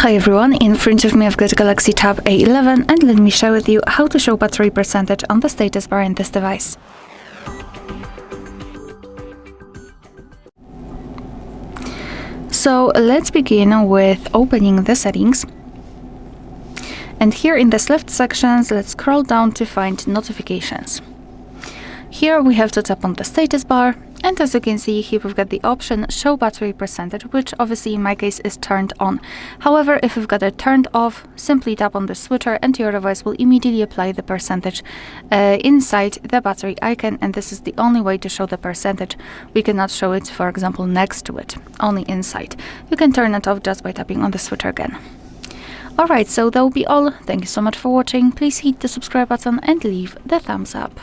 Hi everyone, in front of me I've got Galaxy Tab A11 and let me share with you how to show battery percentage on the status bar in this device. So let's begin with opening the settings. And here in this left sections, let's scroll down to find notifications. Here we have to tap on the status bar, and as you can see here we've got the option show battery percentage, which obviously in my case is turned on. However, if you've got it turned off, simply tap on the switcher and your device will immediately apply the percentage inside the battery icon, and this is the only way to show the percentage. We cannot show it, for example, next to it, only inside. You can turn it off just by tapping on the switcher again. Alright, so that will be all. Thank you so much for watching. Please hit the subscribe button and leave the thumbs up.